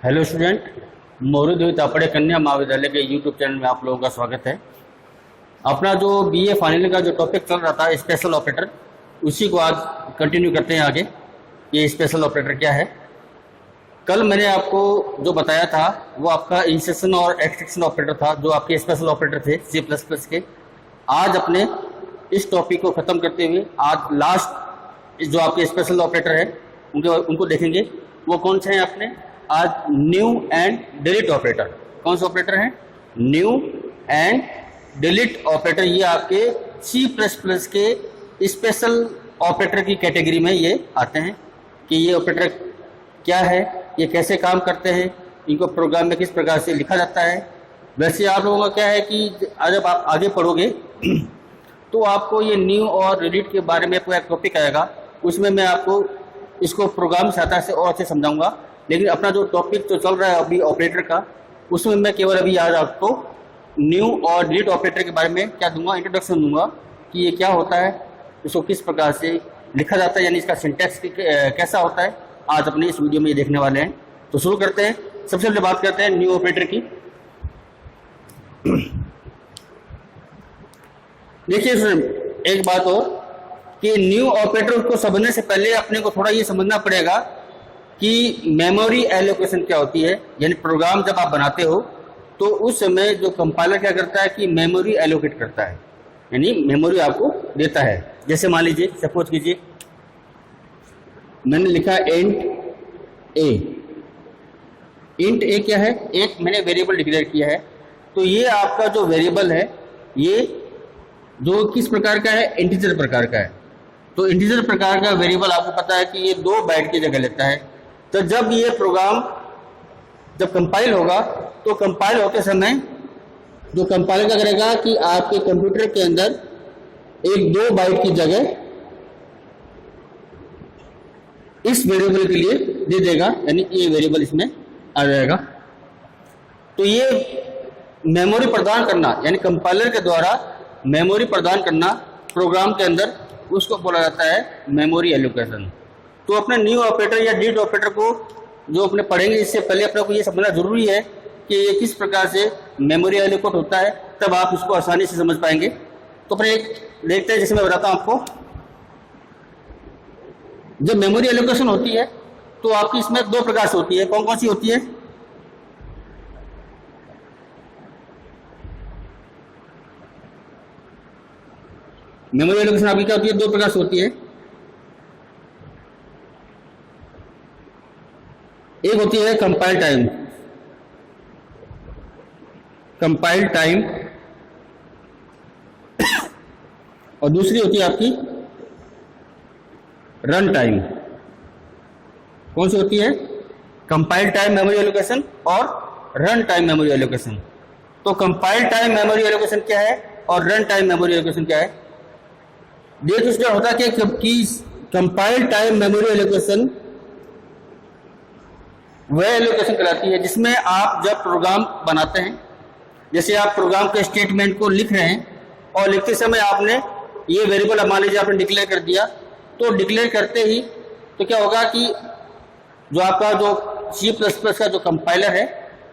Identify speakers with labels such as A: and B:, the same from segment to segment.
A: Hello student, मोरूदेवी तापड़े कन्या महाविद्यालय के यूट्यूब चैनल में आप लोगों का स्वागत है। अपना जो बीए फाइनल का जो टॉपिक चल रहा था स्पेशल ऑपरेटर, उसी को आज कंटिन्यू करते हैं आगे। ये स्पेशल ऑपरेटर क्या है? कल मैंने आपको जो बताया था वो आपका इंसर्शन और एक्सट्रैक्शन ऑपरेटर था, जो आपके स्पेशल ऑपरेटर थे C++ के। आज अपने इस टॉपिक को ख़त्म करते हुए आज लास्ट जो आपके स्पेशल ऑपरेटर है उनको देखेंगे। वो कौन से हैं अपने? आज न्यू एंड डिलीट ऑपरेटर। कौन से ऑपरेटर हैं? New and delete operator. ये आपके C++ के स्पेशल ऑपरेटर की कैटेगरी में ये आते हैं कि ये ऑपरेटर क्या है, ये कैसे काम करते हैं, इनको प्रोग्राम में किस प्रकार से लिखा जाता है। वैसे आप लोगों का क्या है कि जब आप आगे पढ़ोगे तो आपको ये न्यू और डिलीट के बारे में पूरा एक टॉपिक आएगा, उसमें मैं आपको इसको प्रोग्राम सहायता से और अच्छे समझाऊंगा। लेकिन अपना जो टॉपिक तो चल रहा है अभी ऑपरेटर का, उसमें मैं केवल अभी आज आपको न्यू और डिलीट ऑपरेटर के बारे में क्या दूंगा, इंट्रोडक्शन दूंगा कि ये क्या होता है, इसको किस प्रकार से लिखा जाता है, यानी इसका सिंटैक्स कैसा होता है। आज अपने इस वीडियो में ये देखने वाले हैं। तो शुरू करते हैं। सबसे पहले बात करते हैं न्यू ऑपरेटर की। देखिए एक बात और कि न्यू ऑपरेटर को समझने से पहले अपने को थोड़ा ये समझना पड़ेगा कि मेमोरी एलोकेशन क्या होती है। यानी प्रोग्राम जब आप बनाते हो तो उस समय जो कंपाइलर क्या करता है कि मेमोरी एलोकेट करता है, यानी मेमोरी आपको देता है। जैसे मान लीजिए, सपोज कीजिए मैंने लिखा इंट ए। इंट ए क्या है? एक मैंने वेरिएबल डिक्लेयर किया है। तो ये आपका जो वेरिएबल है ये जो किस प्रकार का है? इंटीजर प्रकार का है। तो इंटीजर प्रकार का वेरिएबल आपको पता है कि ये 2 बाइट की जगह लेता है। तो जब ये प्रोग्राम जब कंपाइल होगा तो कंपाइल होते समय जो कंपाइलर क्या करेगा कि आपके कंप्यूटर के अंदर एक 2 बाइट की जगह इस वेरिएबल के लिए दे देगा, यानी ये वेरिएबल इसमें आ जाएगा। तो ये मेमोरी प्रदान करना, यानी कंपाइलर के द्वारा मेमोरी प्रदान करना प्रोग्राम के अंदर, उसको बोला जाता है मेमोरी एलोकेशन। तो अपने न्यू ऑपरेटर या डिलीट ऑपरेटर को जो अपने पढ़ेंगे, इससे पहले अपने को ये समझना जरूरी है कि ये किस प्रकार से मेमोरी एलोकेट होता है, तब आप इसको आसानी से समझ पाएंगे। तो अपने एक देखते हैं, जैसे मैं बताता हूँ आपको। जब मेमोरी एलोकेशन होती है तो आपकी इसमें 2 प्रकार से होती है। कौन कौन सी होती है? मेमोरी एलोकेशन आपकी क्या होती है? 2 प्रकार से होती है। एक होती है कंपाइल टाइम, और दूसरी होती है आपकी रन टाइम। कौन सी होती है? कंपाइल टाइम मेमोरी एलोकेशन और रन टाइम मेमोरी एलोकेशन। तो कंपाइल टाइम मेमोरी एलोकेशन क्या है और रन टाइम मेमोरी एलोकेशन क्या है? देखिए उसमें होता है कि कंपाइल टाइम मेमोरी एलोकेशन वह एलोकेशन कहलाती है जिसमें आप जब प्रोग्राम बनाते हैं, जैसे आप प्रोग्राम के स्टेटमेंट को लिख रहे हैं और लिखते समय आपने ये वेरिएबल मान लीजिए आपने डिक्लेयर कर दिया, तो डिक्लेयर करते ही तो क्या होगा कि जो आपका जो C++ का जो कंपाइलर है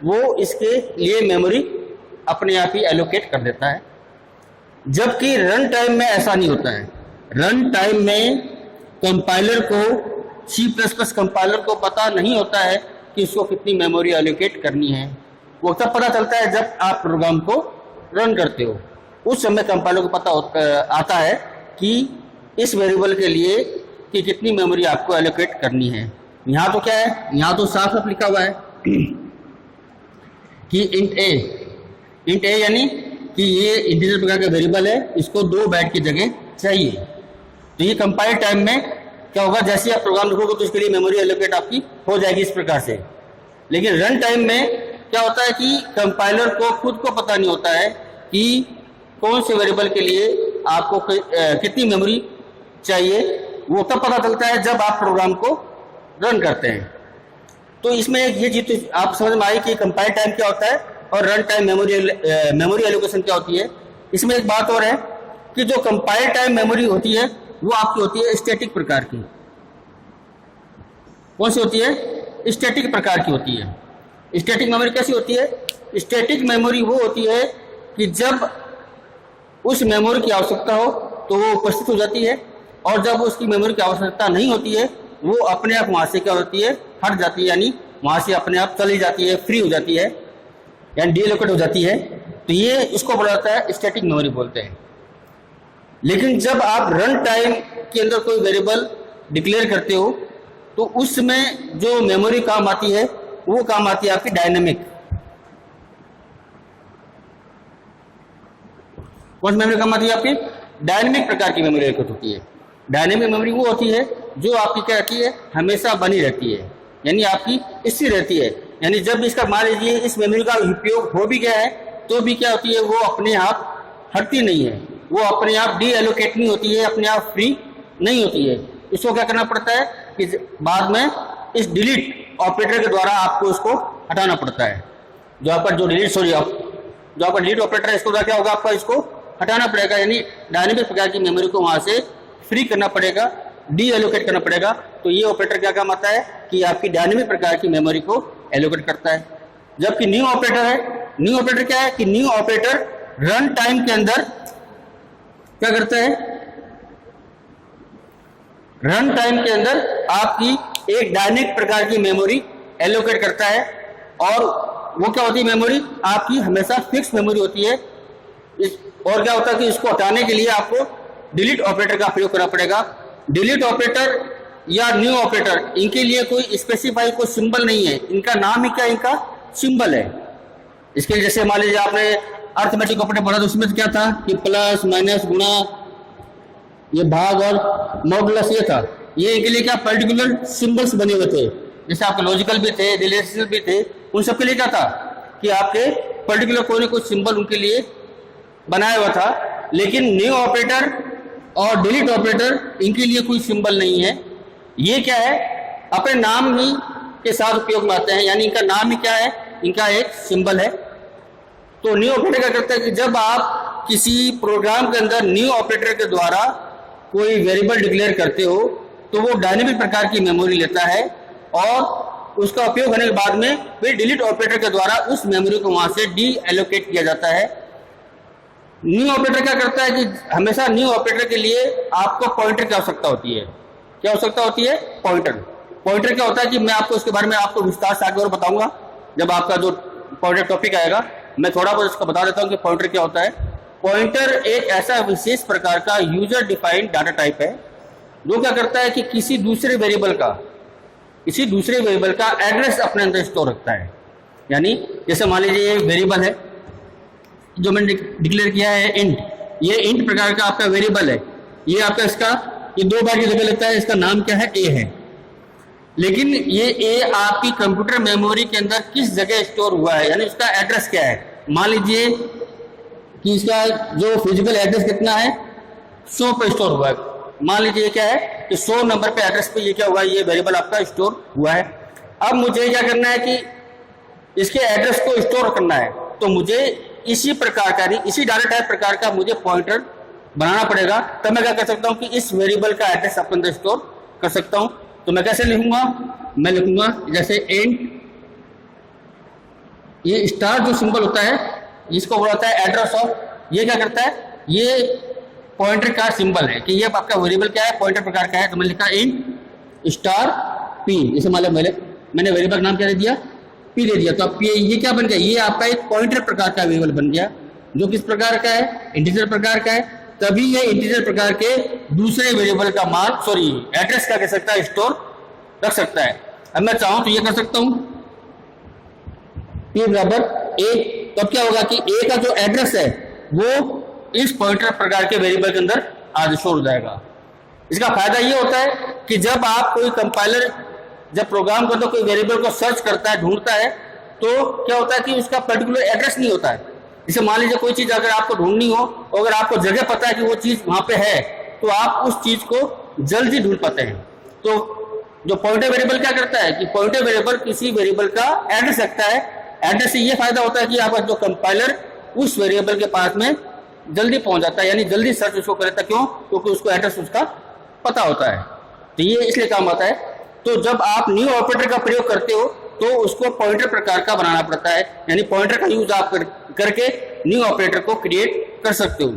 A: वो इसके लिए मेमोरी अपने आप ही एलोकेट कर देता है। जबकि रन टाइम में ऐसा नहीं होता है। रन टाइम में कंपाइलर को, C++ कंपाइलर को पता नहीं होता है कि इसको कितनी मेमोरी एलोकेट करनी है। वो तब पता चलता है जब आप प्रोग्राम को रन करते हो। उस समय कंपाइलर को पता आता है कि इस वेरिएबल के लिए कि कितनी मेमोरी आपको एलोकेट करनी है। यहाँ तो क्या है? यहाँ तो साफ साफ लिखा हुआ है कि इंट ए यानी कि ये इंटीजर प्रकार का वेरिएबल है, इसको 2 बाइट की जगह चाहिए। तो ये कंपाइल टाइम में क्या होगा, जैसे आप प्रोग्राम लिखोगे तो इसके लिए मेमोरी एलोकेट आपकी हो जाएगी इस प्रकार से। लेकिन रन टाइम में क्या होता है कि कंपाइलर को खुद को पता नहीं होता है कि कौन से वेरिएबल के लिए आपको कितनी मेमोरी चाहिए। वो तब पता चलता है जब आप प्रोग्राम को रन करते हैं। तो इसमें ये चीज तो आप समझ में आई कि कंपाइल टाइम क्या होता है और रन टाइम मेमोरी एलोकेशन क्या होती है। इसमें एक बात और है कि जो कंपाइल टाइम मेमोरी होती है वो आपकी होती है स्टैटिक प्रकार की। कौन सी होती है? स्टैटिक प्रकार की होती है। स्टैटिक मेमोरी कैसी होती है? स्टैटिक मेमोरी वो होती है कि जब उस मेमोरी की आवश्यकता हो तो वो उपस्थित हो जाती है, और जब उसकी मेमोरी की आवश्यकता नहीं होती है वो अपने आप वहाँ से क्या होती है, हट जाती है, यानी वहाँ से अपने आप चली जाती है, फ्री हो जाती है, यानी डीएलोकेट हो जाती है। तो ये इसको बोला जाता है स्टैटिक मेमोरी बोलते हैं। लेकिन जब आप रन टाइम के अंदर कोई वेरिएबल डिक्लेयर करते हो तो उसमें जो मेमोरी काम आती है वो काम आती है आपकी डायनेमिक। कौन सी मेमोरी काम आती है आपकी? डायनेमिक प्रकार की मेमोरी होती है। डायनेमिक मेमोरी वो होती है जो आपकी क्या रहती है, हमेशा बनी रहती है, यानी आपकी स्थिर रहती है। यानी जब इसका मान लीजिए इस मेमोरी का उपयोग हो भी गया है तो भी क्या होती है, वो अपने आप हटती नहीं है, वो अपने आप डी एलोकेट नहीं होती है, अपने आप फ्री नहीं होती है। इसको क्या करना पड़ता है कि बाद में इस डिलीट ऑपरेटर के द्वारा आपको उसको हटाना पड़ता है। जो आपका जो आपका डिलीट ऑपरेटर है इसको क्या होगा, आपका इसको हटाना पड़ेगा, यानी डायनेमिक प्रकार की मेमोरी को वहां से फ्री करना पड़ेगा, डी एलोकेट करना पड़ेगा। तो ये ऑपरेटर क्या काम आता है कि आपकी डायनेमिक प्रकार की मेमोरी को एलोकेट करता है। जबकि न्यू ऑपरेटर है, न्यू ऑपरेटर क्या है कि न्यू ऑपरेटर रन टाइम के अंदर क्या करता है, रन टाइम के अंदर आपकी एक डायनेमिक प्रकार की मेमोरी एलोकेट करता है। और वो क्या होती है, मेमोरी आपकी हमेशा फिक्स मेमोरी होती है। और क्या होता है कि इसको हटाने के लिए आपको डिलीट ऑपरेटर का प्रयोग करना पड़ेगा। डिलीट ऑपरेटर या न्यू ऑपरेटर, इनके लिए कोई स्पेसिफाई कोई सिंबल नहीं है, इनका नाम ही क्या, इनका सिंबल है। इसके लिए जैसे मान लीजिए आपने अर्थमेटिक ऑपरेटर पढ़ा तो उसमें क्या था कि प्लस माइनस गुणा, ये भाग और मॉडुलस ये था, ये इनके लिए क्या पर्टिकुलर सिंबल्स बने हुए थे। जैसे आपके लॉजिकल भी थे, रिलेशनल भी थे, उन सबके लिए क्या था कि आपके पर्टिकुलर कोई ना कोई सिंबल उनके लिए बनाया हुआ था। लेकिन न्यू ऑपरेटर और डिलीट ऑपरेटर इनके लिए कोई सिंबल नहीं है। ये क्या है, अपने नाम ही के साथ उपयोग में आते हैं, यानी इनका नाम ही क्या है, इनका एक सिंबल है। तो न्यू ऑपरेटर क्या करता है कि जब आप किसी प्रोग्राम के अंदर न्यू ऑपरेटर के द्वारा कोई वेरिएबल डिक्लेयर करते हो तो वो डायनेमिक प्रकार की मेमोरी लेता है, और उसका उपयोग होने के बाद में फिर डिलीट ऑपरेटर के द्वारा उस मेमोरी को वहां से डी एलोकेट किया जाता है। न्यू ऑपरेटर क्या करता है कि हमेशा न्यू ऑपरेटर के लिए आपको पॉइंटर की आवश्यकता होती है। क्या आवश्यकता होती है? पॉइंटर। पॉइंटर क्या होता है कि मैं आपको इसके बारे में आपको विस्तार से आगे और बताऊंगा जब आपका जो पॉइंटर टॉपिक आएगा। मैं थोड़ा बहुत इसको बता देता हूं कि पॉइंटर क्या होता है। पॉइंटर एक ऐसा विशेष प्रकार का यूजर डिफाइंड डाटा टाइप है जो क्या करता है कि किसी दूसरे वेरिएबल का एड्रेस अपने अंदर स्टोर रखता है। यानी जैसे मान लीजिए ये वेरिएबल है जो मैंने डिक्लेयर किया है इंट, ये इंट प्रकार का आपका वेरिएबल है। ये आपका इसका ये 2 बार की जगह लेता है, इसका नाम क्या है, ए है। लेकिन ये ए आपकी कंप्यूटर मेमोरी के अंदर किस जगह स्टोर हुआ है, यानी उसका एड्रेस क्या है। मान लीजिए कि इसका जो फिजिकल एड्रेस कितना है, 100 पे स्टोर हुआ है। मान लीजिए क्या है कि 100 नंबर पे एड्रेस पे ये क्या हुआ है, ये वेरिएबल आपका स्टोर हुआ है। अब मुझे क्या करना है कि इसके एड्रेस को स्टोर करना है, तो मुझे इसी प्रकार का, इसी डाटा टाइप प्रकार का मुझे पॉइंटर बनाना पड़ेगा। तब मैं क्या कर सकता हूं कि इस वेरिएबल का एड्रेस अपने अंदर स्टोर कर सकता हूं। तो मैं कैसे लिखूंगा, मैं लिखूंगा जैसे इंट, ये स्टार जो सिंबल होता है इसको बोलता है एड्रेस ऑफ। ये क्या करता है, ये पॉइंटर का सिंबल है कि ये आपका वेरिएबल क्या है, पॉइंटर प्रकार का है। तो मैं लिखा इंट स्टार पी, इसे मतलब मैंने वेरिएबल नाम क्या दे दिया, पी दे दिया। तो अब ये क्या बन गया, ये आपका एक पॉइंटर प्रकार का वेरिएबल बन गया जो किस प्रकार का है, इंटीजर प्रकार का है। तभी ये इंटीजर प्रकार के दूसरे वेरिएबल का मान एड्रेस क्या कर सकता है, स्टोर रख सकता है। अब मैं चाहूं तो ये कर सकता हूं p बराबर ए। तब क्या होगा कि ए का जो एड्रेस है वो इस पॉइंटर प्रकार के वेरिएबल के अंदर आज स्टोर हो जाएगा। इसका फायदा ये होता है कि जब आप कोई कंपाइलर जब प्रोग्राम करते कोई वेरिएबल को सर्च करता है, ढूंढता है, तो क्या होता है कि उसका पर्टिकुलर एड्रेस नहीं होता है। जैसे मान लीजिए कोई चीज अगर आपको ढूंढनी हो, अगर आपको जगह पता है कि वो चीज वहां पे है, तो आप उस चीज को जल्दी ढूंढ पाते हैं। तो जो पॉइंटर वेरिएबल क्या करता है कि पॉइंटर वेरिएबल किसी वेरिएबल का एड्रेस रखता है। एड्रेस से ये फायदा होता है कि आपका जो कंपाइलर उस वेरिएबल के पास में जल्दी पहुंच जाता है, यानी जल्दी सर्च उसको करता है। क्यों? क्योंकि उसको एड्रेस उसका पता होता है। तो ये इसलिए काम आता है। तो जब आप न्यू ऑपरेटर का प्रयोग करते हो तो उसको पॉइंटर प्रकार का बनाना पड़ता है, यानी पॉइंटर का यूज आप करके न्यू ऑपरेटर को क्रिएट कर सकते हो।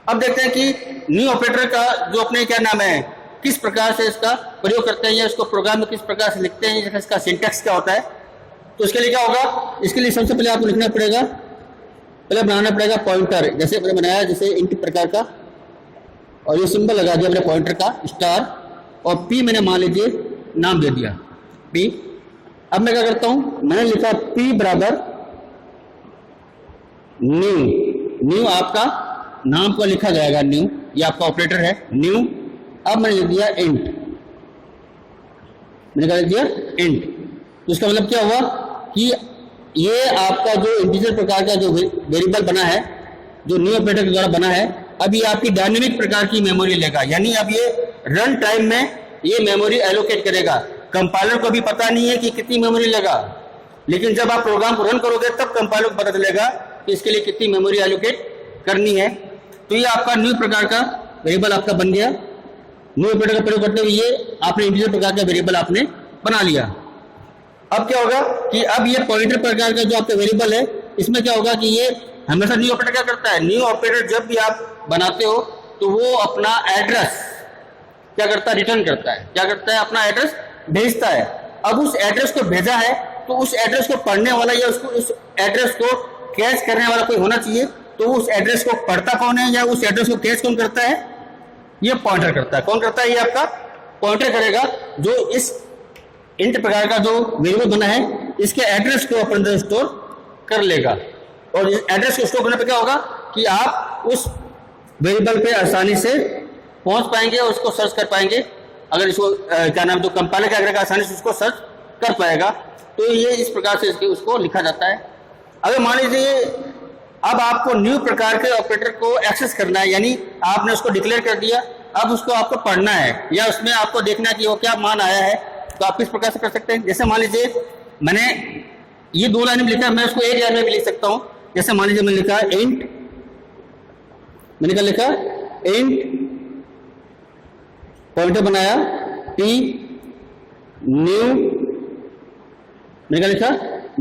A: अब देखते हैं कि न्यू ऑपरेटर का जो अपने क्या नाम है, किस प्रकार से इसका प्रयोग करते हैं या इसको प्रोग्राम में किस प्रकार से लिखते हैं, इसका सिंटैक्स क्या होता है। तो इसके लिए क्या होगा, इसके लिए सबसे पहले आपको लिखना पड़ेगा, पहले बनाना पड़ेगा पॉइंटर, जैसे मैंने बनाया जैसे इंट प्रकार का, और ये सिंबल लगा दिया मैंने पॉइंटर का स्टार, और पी मैंने मान लीजिए नाम दे दिया पी। अब मैं क्या करता हूं, मैंने लिखा पी बराबर न्यू, न्यू आपका नाम को लिखा जाएगा न्यू, ये आपका ऑपरेटर है न्यू। अब मैंने लिख दिया इंट, मैंने क्या लिख दिया इंट। तो इसका मतलब क्या हुआ कि ये आपका जो इंटीजर प्रकार का जो वेरिएबल बना है, जो न्यू ऑपरेटर के द्वारा बना है, अब ये आपकी डायनेमिक प्रकार की मेमोरी लेगा, यानी अब ये रन टाइम में ये मेमोरी एलोकेट करेगा। कंपाइलर को भी पता नहीं है कि कितनी मेमोरी लेगा, लेकिन जब आप प्रोग्राम को रन करोगे तब कंपाइलर को पता चलेगा कि इसके लिए कितनी मेमोरी एलोकेट करनी है। तो ये आपका न्यू प्रकार का वेरिएबल आपका बन गया। न्यू ऑपरेटर का प्रयोग करते हुए ये आपने इंटीजर प्रकार का वेरिएबल आपने बना लिया। अब क्या होगा कि अब ये पॉइंटर प्रकार का जो आपका वेरिएबल है, इसमें क्या होगा कि ये हमेशा न्यू ऑपरेटर क्या करता है, न्यू ऑपरेटर जब भी आप बनाते हो तो वो अपना एड्रेस क्या करता है, रिटर्न करता है, क्या करता है, अपना एड्रेस भेजता है। अब उस एड्रेस को भेजा है तो उस एड्रेस को पढ़ने वाला या उसको उस एड्रेस को कैच करने वाला कोई होना चाहिए। तो उस एड्रेस को पढ़ता कौन है या उस एड्रेस को कैच कौन करता है, ये पॉइंटर करता है। कौन करता है, ये आपका पॉइंटर करेगा, जो इस इंट प्रकार का जो वेरिएबल बना है इसके एड्रेस को अपने अंदर स्टोर कर लेगा। और इस एड्रेस को स्टोर करने पे क्या होगा कि आप उस वेरिएबल पे आसानी से पहुंच पाएंगे और उसको सर्च कर पाएंगे। अगर इसको क्या नाम, जो कंपाइलर क्या करेगा, आसानी से उसको सर्च कर पाएगा। तो ये इस प्रकार से उसको लिखा जाता है। अगर मान लीजिए अब आपको न्यू प्रकार के ऑपरेटर को एक्सेस करना है, यानी आपने उसको डिक्लेयर कर दिया, अब उसको आपको पढ़ना है या उसमें आपको देखना है कि वो क्या मान आया है, तो आप किस प्रकार से कर सकते हैं। जैसे मान लीजिए मैंने ये 2 लाइन में लिखा, मैं उसको 1 लाइन में भी लिख सकता हूं। जैसे मान लीजिए मैंने लिखा इंट, मैंने क्या लिखा इंट पॉइंटर बनाया पी न्यू, मैंने क्या लिखा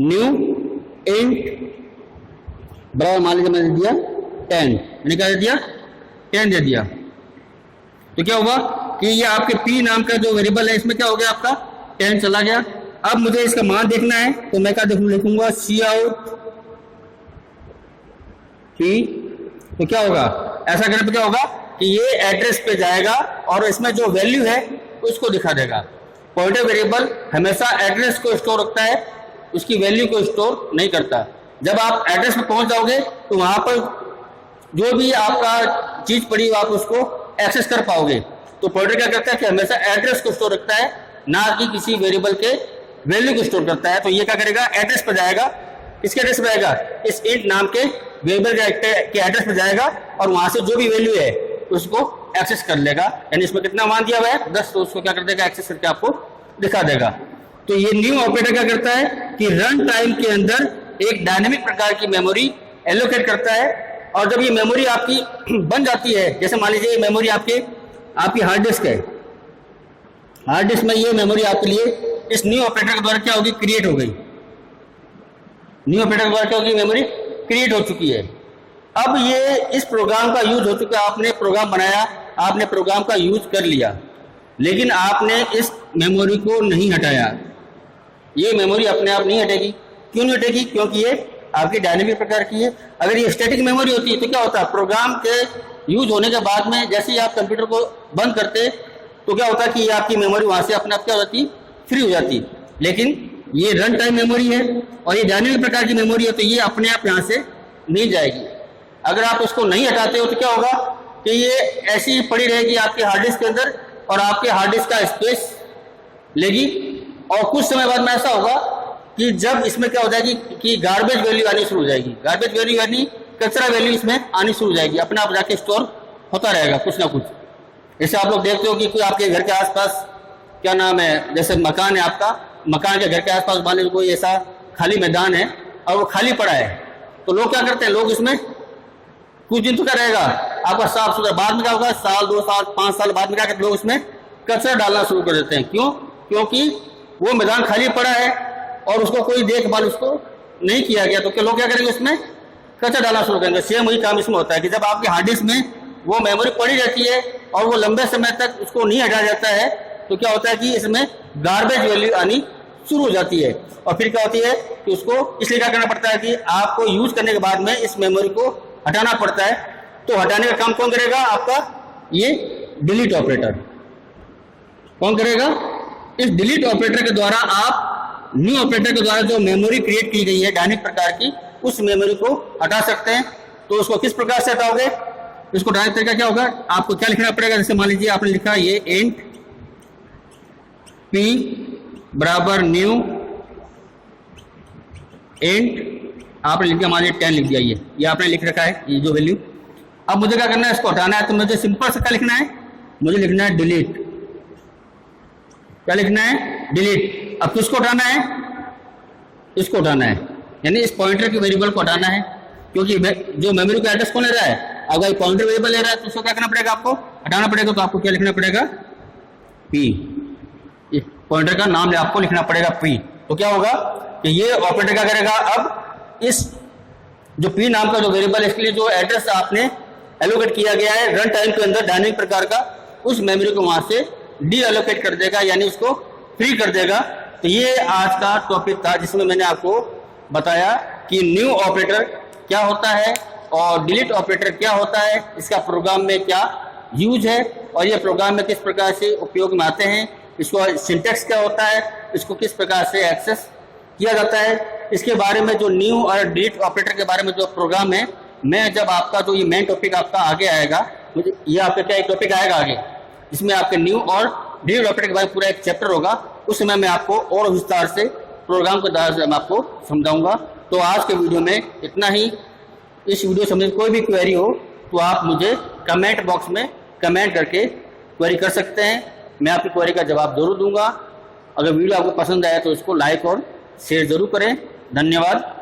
A: न्यू इंट बराबर मान लीजिए मैंने दिया 10, मैंने क्या दे दिया 10 दे दिया। तो क्या हुआ कि ये आपके पी नाम का जो वेरिएबल है इसमें क्या हो गया, आपका 10 चला गया। अब मुझे इसका मान देखना है तो मैं क्या लिखूंगा सी आउट पी। तो क्या होगा, ऐसा करने पे क्या होगा कि ये एड्रेस पे जाएगा और इसमें जो वैल्यू है उसको दिखा देगा। पॉइंटर वेरिएबल हमेशा एड्रेस को स्टोर रखता है, उसकी वैल्यू को स्टोर नहीं करता। जब आप एड्रेस पे पहुंच जाओगे तो वहां पर जो भी आपका चीज पड़ी आप उसको एक्सेस कर पाओगे। तो पॉइंटर क्या करता है कि हमेशा एड्रेस को स्टोर रखता है, ना कि किसी वेरिएबल के वैल्यू को स्टोर करता है। तो ये क्या करेगा, एड्रेस पर जाएगा। किसके एड्रेस पर जाएगा, इस इंट नाम के वेरिएबल के एड्रेस पर जाएगा और वहां से जो भी वैल्यू है उसको एक्सेस कर लेगा। यानी इसमें कितना मान दिया हुआ है 10, तो उसको क्या कर देगा, एक्सेस करके आपको दिखा देगा। तो ये न्यू ऑपरेटर क्या करता है कि रन टाइम के अंदर एक डायनेमिक प्रकार की मेमोरी एलोकेट करता है। और जब ये मेमोरी आपकी बन जाती है, जैसे मान लीजिए मेमोरी आपकी हार्ड डिस्क है, हार्ड डिस्क में ये मेमोरी आपके लिए इस न्यू ऑपरेटर के द्वारा क्या होगी, क्रिएट हो गई। न्यू ऑपरेटर के द्वारा क्या होगी, मेमोरी क्रिएट हो चुकी है। अब ये इस प्रोग्राम का यूज हो चुका है, आपने प्रोग्राम बनाया, आपने प्रोग्राम का यूज कर लिया, लेकिन आपने इस मेमोरी को नहीं हटाया। ये मेमोरी अपने आप नहीं हटेगी। क्यों नहीं हटेगी, क्योंकि ये आपकी डायनेमिक प्रकार की है। अगर ये स्टैटिक मेमोरी होती है तो क्या होता है, प्रोग्राम के यूज होने के बाद में जैसे ही आप कंप्यूटर को बंद करते तो क्या होता है कि ये आपकी मेमोरी वहां से अपने आप क्या हो जाती, फ्री हो जाती। लेकिन ये रन टाइम मेमोरी है और ये डायनेमिक प्रकार की मेमोरी है, तो ये अपने आप यहाँ से नहीं जाएगी। अगर आप उसको नहीं हटाते हो तो क्या होगा कि ये ऐसी ही पड़ी रहेगी आपके हार्ड डिस्क के अंदर और आपके हार्ड डिस्क का स्पेस लेगी। और कुछ समय बाद में ऐसा होगा कि जब इसमें क्या हो जाएगी कि गार्बेज वैल्यू आनी शुरू हो जाएगी। गार्बेज वैल्यू यानी कचरा वैल्यू इसमें आनी शुरू हो जाएगी, अपने आप जाके स्टोर होता रहेगा कुछ ना कुछ। जैसे आप लोग देखते हो कि कोई आपके घर के आसपास क्या नाम है, जैसे मकान है आपका, मकान के घर के आसपास मान लीजिए कोई ऐसा खाली मैदान है और वो खाली पड़ा है, तो लोग क्या करते हैं, लोग इसमें कुछ दिन तो क्या रहेगा आपका साफ सुथरा, बाद में क्या होगा, साल 2 साल 5 साल बाद में क्या करते लोग इसमें कचरा डालना शुरू कर देते हैं। क्यों, क्योंकि वो मैदान खाली पड़ा है और उसको कोई देखभाल उसको नहीं किया गया, तो क्या लोग क्या करेंगे, उसमें कचरा डालना शुरू करेंगे। सेम वही काम इसमें होता है कि जब आपके हार्ड डिस्क में वो मेमोरी पड़ी रहती है और वो लंबे समय तक उसको नहीं हटाया जाता है, तो क्या होता है कि इसमें गार्बेज वैल्यू आनी शुरू हो जाती है। और फिर क्या होती है कि उसको इसलिए क्या करना पड़ता है कि आपको यूज करने के बाद में इस मेमोरी को हटाना पड़ता है। तो हटाने का काम कौन करेगा, आपका ये डिलीट ऑपरेटर। कौन करेगा, इस डिलीट ऑपरेटर के द्वारा आप न्यू ऑपरेटर के द्वारा जो मेमोरी क्रिएट की गई है डायनेमिक प्रकार की, उस मेमोरी को हटा सकते हैं। तो उसको किस प्रकार से हटाओगे, इसको हटाने का तरीका क्या होगा, आपको क्या लिखना पड़ेगा। जैसे मान लीजिए आपने लिखा ये इंट p बराबर न्यू इंट, आपने लिख दिया, मान लीजिए 10 लिख दिया, ये आपने लिख रखा है ये जो वैल्यू। अब मुझे क्या करना है, इसको हटाना है। तो मुझे सिंपल से क्या लिखना है, मुझे लिखना है डिलीट। क्या लिखना है, डिलीट। अब किसको हटाना है, इसको हटाना है, यानी इस पॉइंटर के वेरिएबल को हटाना है, क्योंकि जो मेमोरी का एड्रेस कौन ले रहा है, अगर पॉइंटर वेरिएबल ले रहा है तो उसको क्या करना पड़ेगा, आपको हटाना पड़ेगा। तो आपको क्या लिखना पड़ेगा, p, इस पॉइंटर का नाम आपको लिखना पड़ेगा p। तो क्या होगा कि ये ऑपरेटर क्या करेगा, अब इस जो p नाम का जो वेरिएबल है, इसके लिए जो एड्रेस आपने एलोकेट किया गया है रन टाइम के अंदर डायनेमिक प्रकार का, उस मेमोरी को वहां से डी एलोकेट कर देगा, यानी उसको फ्री कर देगा। तो ये आज का टॉपिक था जिसमें मैंने आपको बताया कि न्यू ऑपरेटर क्या होता है और डिलीट ऑपरेटर क्या होता है, इसका प्रोग्राम में क्या यूज है और ये प्रोग्राम में किस प्रकार से उपयोग में आते हैं, इसको सिंटैक्स क्या होता है, इसको किस प्रकार से एक्सेस किया जाता है। इसके बारे में जो न्यू और डिलीट ऑपरेटर के बारे में जो प्रोग्राम है, मैं जब आपका जो ये मेन टॉपिक आपका आगे आएगा, मुझे ये आपका क्या एक टॉपिक आएगा आगे, इसमें आपके न्यू और डिलीट ऑपरेटर के बारे में पूरा एक चैप्टर होगा, उस समय मैं आपको और विस्तार से प्रोग्राम के द्वारा से मैं आपको समझाऊंगा। तो आज के वीडियो में इतना ही। इस वीडियो से मुझे कोई भी क्वेरी हो तो आप मुझे कमेंट बॉक्स में कमेंट करके क्वेरी कर सकते हैं, मैं आपकी क्वेरी का जवाब जरूर दूंगा। अगर वीडियो आपको पसंद आया तो इसको लाइक और शेयर जरूर करें। धन्यवाद।